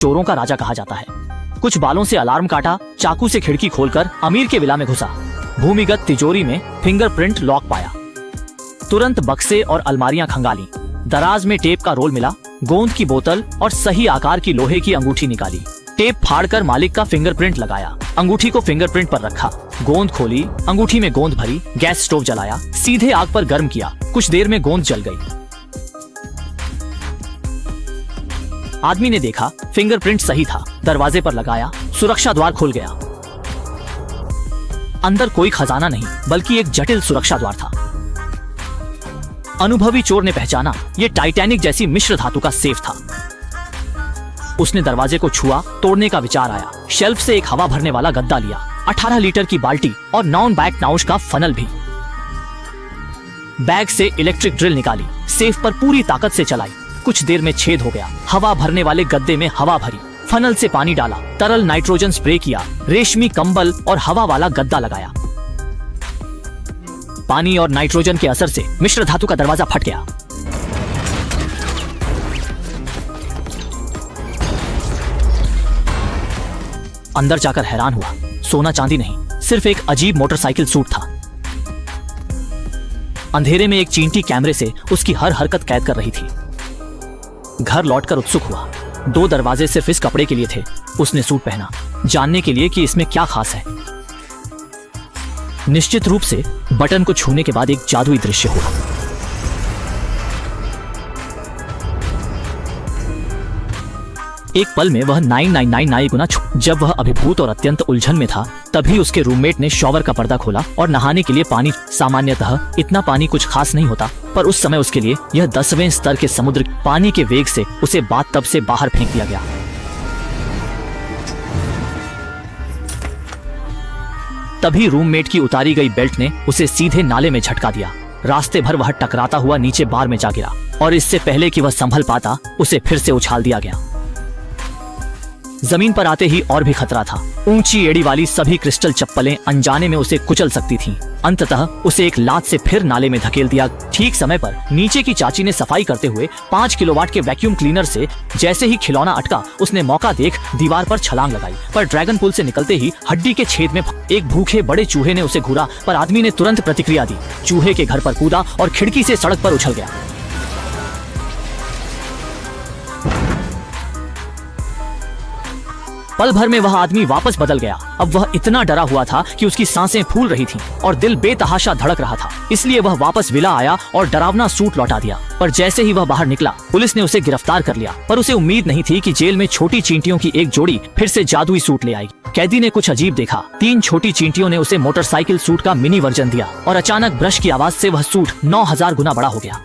चोरों का राजा कहा जाता है। कुछ बालों से अलार्म काटा, चाकू से खिड़की खोलकर अमीर के विला में घुसा, भूमिगत तिजोरी में फिंगरप्रिंट लॉक पाया, तुरंत बक्से और अलमारियां खंगाली, दराज में टेप का रोल मिला, गोंद की बोतल और सही आकार की लोहे की अंगूठी निकाली, टेप फाड़कर मालिक का फिंगरप्रिंट लगाया, अंगूठी को फिंगरप्रिंट पर रखा, गोंद खोली, अंगूठी में गोंद भरी, गैस स्टोव जलाया, सीधे आग पर गर्म किया, कुछ देर में गोंद जल गई। आदमी ने देखा फिंगरप्रिंट सही था, दरवाजे पर लगाया, सुरक्षा द्वार खुल गया। अंदर कोई खजाना नहीं बल्कि एक जटिल सुरक्षा द्वार था। अनुभवी चोर ने पहचाना यह टाइटैनिक जैसी मिश्र धातु का सेफ था। उसने दरवाजे को छुआ, तोड़ने का विचार आया, शेल्फ से एक हवा भरने वाला गद्दा लिया, 18 लीटर की बाल्टी और नॉन बैक नाउश का फनल भी। बैग से इलेक्ट्रिक ड्रिल निकाली, सेफ पर पूरी ताकत से चलाई, कुछ देर में छेद हो गया, हवा भरने वाले गद्दे में हवा भरी, फनल से पानी डाला, तरल नाइट्रोजन स्प्रे किया, रेशमी कंबल और हवा वाला गद्दा लगाया। पानी और नाइट्रोजन के असर से मिश्र धातु का दरवाजा फट गया। अंदर जाकर हैरान हुआ, सोना चांदी नहीं, सिर्फ एक अजीब मोटरसाइकिल सूट था। अंधेरे में एक चींटी कैमरे से उसकी हर हरकत कैद कर रही थी। घर लौटकर उत्सुक हुआ, 2 दरवाजे सिर्फ इस कपड़े के लिए थे। उसने सूट पहना, जानने के लिए कि इसमें क्या खास है। निश्चित रूप से बटन को छूने के बाद एक जादुई दृश्य हुआ। एक पल में वह 9999 गुना जब वह अभिभूत और अत्यंत उलझन में था, तभी उसके रूममेट ने शॉवर का पर्दा खोला और नहाने के लिए पानी। सामान्यतः इतना पानी कुछ खास नहीं होता, पर उस समय उसके लिए यह 10वें स्तर के समुद्र पानी के वेग से उसे बाथटब से बाहर फेंक दिया गया। तभी रूममेट की उतारी गई बेल्ट ने उसे सीधे नाले में झटका दिया। रास्ते भर वह टकराता हुआ नीचे बार में जा गिरा और इससे पहले कि वह संभल पाता, उसे फिर से उछाल दिया गया। जमीन पर आते ही और भी खतरा था। ऊंची एड़ी वाली सभी क्रिस्टल चप्पलें अनजाने में उसे कुचल सकती थीं। अंततः उसे एक लात से फिर नाले में धकेल दिया। ठीक समय पर नीचे की चाची ने सफाई करते हुए 5 किलोवाट के वैक्यूम क्लीनर से जैसे ही खिलौना अटका, उसने मौका देख दीवार पर छलांग लगाई, पर ड्रैगन पुल से निकलते ही हड्डी के छेद में एक भूखे बड़े चूहे ने उसे घूरा, पर आदमी ने तुरंत प्रतिक्रिया दी, चूहे के घर पर कूदा और खिड़की से सड़क पर उछल गया। पल भर में वह आदमी वापस बदल गया। अब वह इतना डरा हुआ था कि उसकी सांसें फूल रही थीं और दिल बेतहाशा धड़क रहा था। इसलिए वह वापस विला आया और डरावना सूट लौटा दिया। पर जैसे ही वह बाहर निकला, पुलिस ने उसे गिरफ्तार कर लिया। पर उसे उम्मीद नहीं थी कि जेल में छोटी चींटियों की एक जोड़ी फिर से जादुई सूट ले आएगी। कैदी ने कुछ अजीब देखा। 3 छोटी चींटियों ने उसे मोटरसाइकिल सूट का मिनी वर्जन दिया और अचानक ब्रश की आवाज से वह सूट 9000 गुना बड़ा हो गया।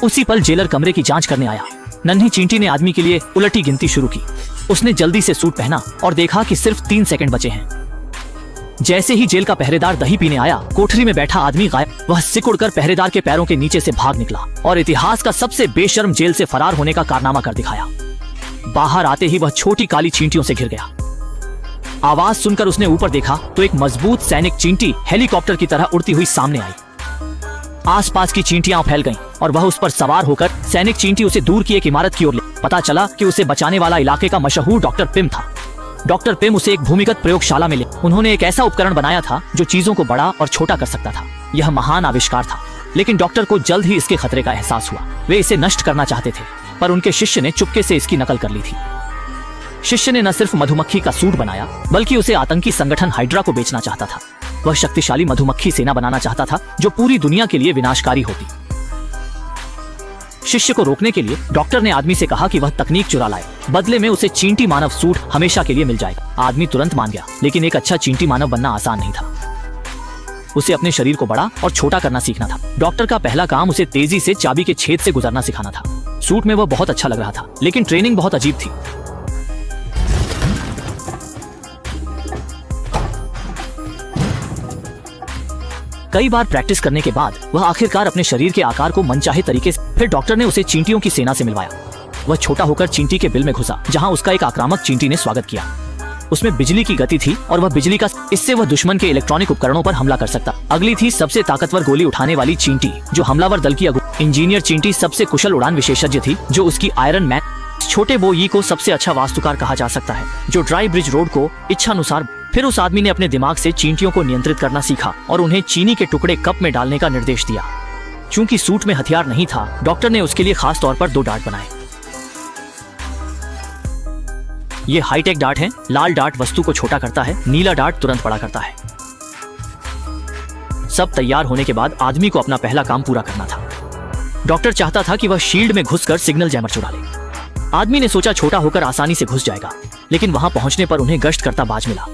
उसी पल जेलर कमरे की जांच करने आया। नन्ही चींटी ने आदमी के लिए उलटी गिनती शुरू की। उसने जल्दी से सूट पहना और देखा कि सिर्फ 3 सेकंड बचे हैं। जैसे ही जेल का पहरेदार दही पीने आया, कोठरी में बैठा आदमी गायब। वह सिकुड़कर पहरेदार के पैरों के नीचे से भाग निकला और इतिहास का सबसे बेशर्म जेल से फरार होने का कारनामा कर दिखाया। बाहर आते ही वह छोटी काली चींटियों से घिर गया। आवाज सुनकर उसने ऊपर देखा तो एक मजबूत सैनिक चींटी हेलीकॉप्टर की तरह उड़ती हुई सामने आई। आसपास की चींटियां फैल गईं और वह उस पर सवार होकर सैनिक चींटी उसे दूर की एक इमारत की ओर ले। पता चला कि उसे बचाने वाला इलाके का मशहूर डॉक्टर पिम था। डॉक्टर पिम उसे एक भूमिगत प्रयोगशाला में ले। उन्होंने एक ऐसा उपकरण बनाया था जो चीजों को बड़ा और छोटा कर सकता था। यह महान आविष्कार था, लेकिन डॉक्टर को जल्द ही इसके खतरे का एहसास हुआ। वे इसे नष्ट करना चाहते थे, पर उनके शिष्य ने चुपके से इसकी नकल कर ली थी। शिष्य ने न सिर्फ मधुमक्खी का सूट बनाया, बल्कि उसे आतंकी संगठन हाइड्रा को बेचना चाहता था। वह शक्तिशाली मधुमक्खी सेना बनाना चाहता था जो पूरी दुनिया के लिए विनाशकारी होती। शिष्य को रोकने के लिए डॉक्टर ने आदमी से कहा कि वह तकनीक चुरा लाए, बदले में उसे चींटी मानव सूट हमेशा के लिए मिल जाएगा। आदमी तुरंत मान गया, लेकिन एक अच्छा चींटी मानव बनना आसान नहीं था। उसे अपने शरीर को बड़ा और छोटा करना सीखना था। डॉक्टर का पहला काम उसे तेजी से चाबी के छेद से गुजरना सिखाना था। सूट में वह बहुत अच्छा लग रहा था, लेकिन ट्रेनिंग बहुत अजीब थी। कई बार प्रैक्टिस करने के बाद वह आखिरकार अपने शरीर के आकार को मनचाहे तरीके से। फिर डॉक्टर ने उसे चींटियों की सेना से मिलवाया। वह छोटा होकर चींटी के बिल में घुसा, जहां उसका एक आक्रामक चींटी ने स्वागत किया। उसमें बिजली की गति थी और वह बिजली का, इससे वह दुश्मन के इलेक्ट्रॉनिक उपकरणों पर हमला कर सकता। अगली थी सबसे ताकतवर गोली उठाने वाली चींटी, जो हमलावर दल की इंजीनियर चींटी सबसे कुशल उड़ान विशेषज्ञ थी, जो उसकी आयरन मैन छोटे बोई को सबसे अच्छा वास्तुकार कहा जा सकता है, जो ड्राई ब्रिज रोड को इच्छानुसार। फिर उस आदमी ने अपने दिमाग से चींटियों को नियंत्रित करना सीखा और उन्हें चीनी के टुकड़े कप में डालने का निर्देश दिया। चूंकि सूट में हथियार नहीं था, डॉक्टर ने उसके लिए खास तौर पर 2 डार्ट बनाए। ये हाईटेक डार्ट हैं। लाल डार्ट वस्तु को छोटा करता है, नीला डार्ट तुरंत बड़ा करता है। सब तैयार होने के बाद आदमी को अपना पहला काम पूरा करना था। डॉक्टर चाहता था कि वह शील्ड में घुसकर सिग्नल जैमर चुरा ले। आदमी ने सोचा छोटा होकर आसानी से घुस जाएगा, लेकिन वहां पहुंचने पर उन्हें गश्त करता बाज मिला।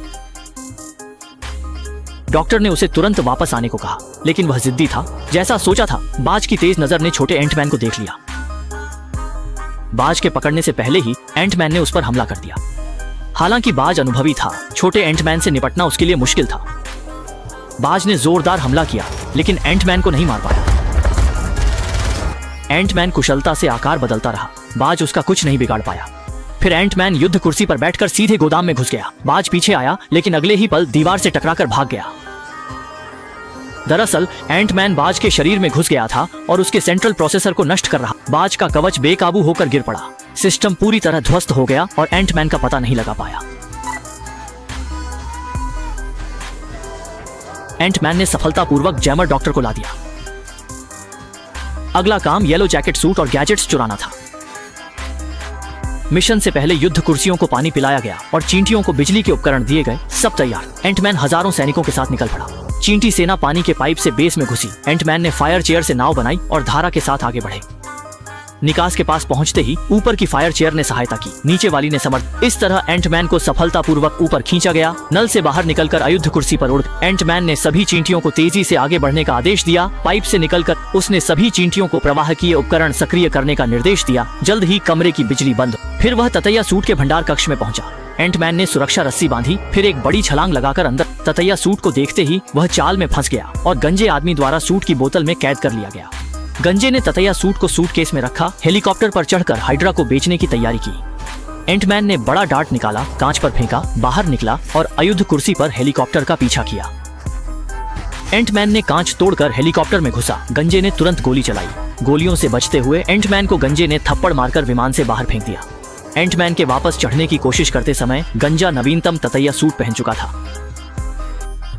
डॉक्टर ने उसे तुरंत वापस आने को कहा, लेकिन वह जिद्दी था। जैसा सोचा था, बाज की तेज नजर ने छोटे एंटमैन को देख लिया। बाज के पकड़ने से पहले ही एंटमैन ने उस पर हमला कर दिया। हालांकि बाज अनुभवी था, छोटे एंटमैन से निपटना उसके लिए मुश्किल था। बाज ने जोरदार हमला किया, लेकिन एंटमैन को नहीं मार पाया। एंटमैन कुशलता से आकार बदलता रहा, बाज उसका कुछ नहीं बिगाड़ पाया। फिर एंटमैन युद्ध कुर्सी पर बैठकर सीधे गोदाम में घुस गया। बाज पीछे आया, लेकिन अगले ही पल दीवार से टकराकर भाग गया। दरअसल एंटमैन बाज के शरीर में घुस गया था और उसके सेंट्रल प्रोसेसर को नष्ट कर रहा। बाज का कवच बेकाबू होकर गिर पड़ा। सिस्टम पूरी तरह ध्वस्त हो गया और एंटमैन का पता नहीं लगा पाया। एंटमैन ने सफलतापूर्वक जैमर डॉक्टर को ला दिया। अगला काम येलो जैकेट सूट और गैजेट्स चुराना था। मिशन से पहले युद्ध कुर्सियों को पानी पिलाया गया और चींटियों को बिजली के उपकरण दिए गए। सब तैयार। एंटमैन हजारों सैनिकों के साथ निकल पड़ा। चींटी सेना पानी के पाइप से बेस में घुसी। एंटमैन ने फायर चेयर से नाव बनाई और धारा के साथ आगे बढ़े। निकास के पास पहुंचते ही ऊपर की फायर चेयर ने सहायता की, नीचे वाली ने समर्थ। इस तरह एंटमैन को सफलतापूर्वक ऊपर खींचा गया। नल से बाहर निकलकर अयुद्ध कुर्सी पर उड़ एंटमैन ने सभी चींटियों को तेजी से आगे बढ़ने का आदेश दिया। पाइप से निकलकर उसने सभी चींटियों को प्रवाहकीय उपकरण सक्रिय करने का निर्देश दिया। जल्द ही कमरे की बिजली बंद। फिर वह ततैया सूट के भंडार कक्ष में पहुंचा। एंटमैन ने सुरक्षा रस्सी बांधी, फिर एक बड़ी छलांग लगाकर अंदर। ततैया सूट को देखते ही वह चाल में फंस गया और गंजे आदमी द्वारा सूट की बोतल में कैद कर लिया गया। गंजे ने ततैया सूट को सूटकेस में रखा, हेलीकॉप्टर पर चढ़कर हाइड्रा को बेचने की तैयारी की। एंटमैन ने बड़ा डार्ट निकाला, कांच पर फेंका, बाहर निकला और अयुद्ध कुर्सी पर हेलीकॉप्टर का पीछा किया। एंटमैन ने कांच तोड़कर हेलीकॉप्टर में घुसा। गंजे ने तुरंत गोली चलाई। गोलियों से बचते हुए एंटमैन को गंजे ने थप्पड़ मारकर विमान से बाहर फेंक दिया। एंटमैन के वापस चढ़ने की कोशिश करते समय गंजा नवीनतम ततैया सूट पहन चुका था।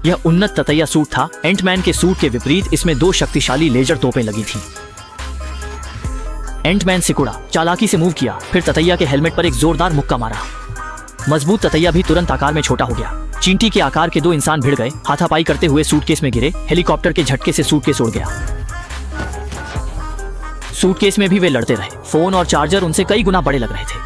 यह उन्नत ततैया सूट था। एंटमैन के सूट के विपरीत इसमें 2 शक्तिशाली लेजर तोपें लगी थीं। एंटमैन सिकुड़ा, चालाकी से मूव किया, फिर ततैया के हेलमेट पर एक जोरदार मुक्का मारा। मजबूत ततैया भी तुरंत आकार में छोटा हो गया। चींटी के आकार के 2 इंसान भिड़ गए, हाथापाई करते हुए सूटकेस में गिरे। हेलीकॉप्टर के झटके से सूटकेस उड़ गया। सूटकेस में भी वे लड़ते रहे। फोन और चार्जर उनसे कई गुना बड़े लग रहे थे।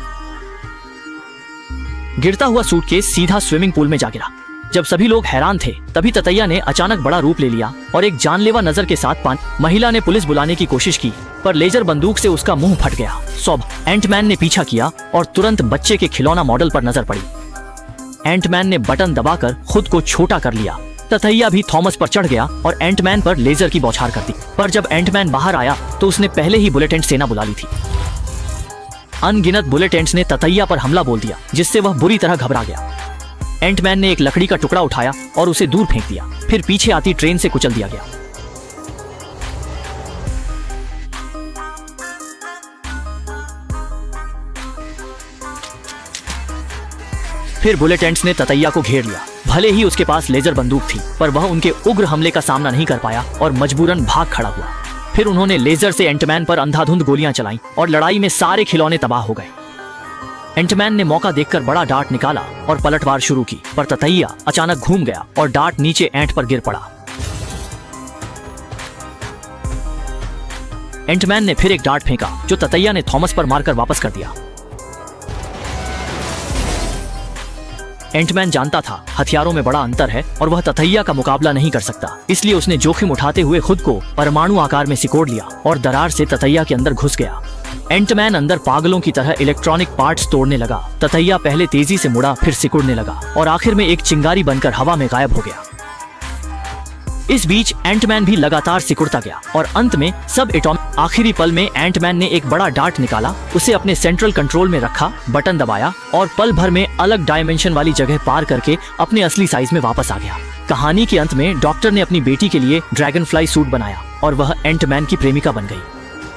गिरता हुआ सूटकेस सीधा स्विमिंग पूल में जा गिरा। जब सभी लोग हैरान थे, तभी ततैया ने अचानक बड़ा रूप ले लिया और एक जानलेवा नजर के साथ महिला ने पुलिस बुलाने की कोशिश की, पर लेजर बंदूक से उसका मुंह फट गया। एंटमैन ने पीछा किया और तुरंत बच्चे के खिलौना मॉडल पर नजर पड़ी। एंटमैन ने बटन दबाकर खुद को छोटा कर लिया। ततैया भी थॉमस पर चढ़ गया और एंटमैन पर लेजर की बौछार कर दी। पर जब एंटमैन बाहर आया तो उसने पहले ही बुलेटेंट सेना बुला ली थी। अनगिनत बुलेटेंट्स ने ततैया पर हमला बोल दिया, जिससे वह बुरी तरह घबरा गया। एंटमैन ने एक लकड़ी का टुकड़ा उठाया और उसे दूर फेंक दिया। फिर पीछे आती ट्रेन से कुचल दिया गया। फिर बुलेटेंट्स ने ततैया को घेर लिया। भले ही उसके पास लेजर बंदूक थी, पर वह उनके उग्र हमले का सामना नहीं कर पाया और मजबूरन भाग खड़ा हुआ। फिर उन्होंने लेजर से एंटमैन पर अंधाधुंध गोलियां चलाईं और लड़ाई में सारे खिलौने तबाह हो गए। एंटमैन ने मौका देखकर बड़ा डार्ट निकाला और पलटवार शुरू की, पर ततैया अचानक घूम गया और डार्ट नीचे एंट पर गिर पड़ा। एंटमैन ने फिर एक डार्ट फेंका, जो ततैया ने थॉमस पर मारकर वापस कर दिया। एंटमैन जानता था हथियारों में बड़ा अंतर है और वह ततैया का मुकाबला नहीं कर सकता, इसलिए उसने जोखिम उठाते हुए खुद को परमाणु आकार में सिकोड़ लिया और दरार से ततैया के अंदर घुस गया। एंटमैन अंदर पागलों की तरह इलेक्ट्रॉनिक पार्ट्स तोड़ने लगा। ततैया पहले तेजी से मुड़ा, फिर सिकुड़ने लगा और आखिर में एक चिंगारी बनकर हवा में गायब हो गया। इस बीच एंटमैन भी लगातार सिकुड़ता गया और अंत में सब एटॉमिक। आखिरी पल में एंटमैन ने एक बड़ा डार्ट निकाला, उसे अपने सेंट्रल कंट्रोल में रखा, बटन दबाया और पल भर में अलग डायमेंशन वाली जगह पार करके अपने असली साइज में वापस आ गया। कहानी के अंत में डॉक्टर ने अपनी बेटी के लिए ड्रैगन फ्लाई सूट बनाया और वह एंटमैन की प्रेमिका बन गई।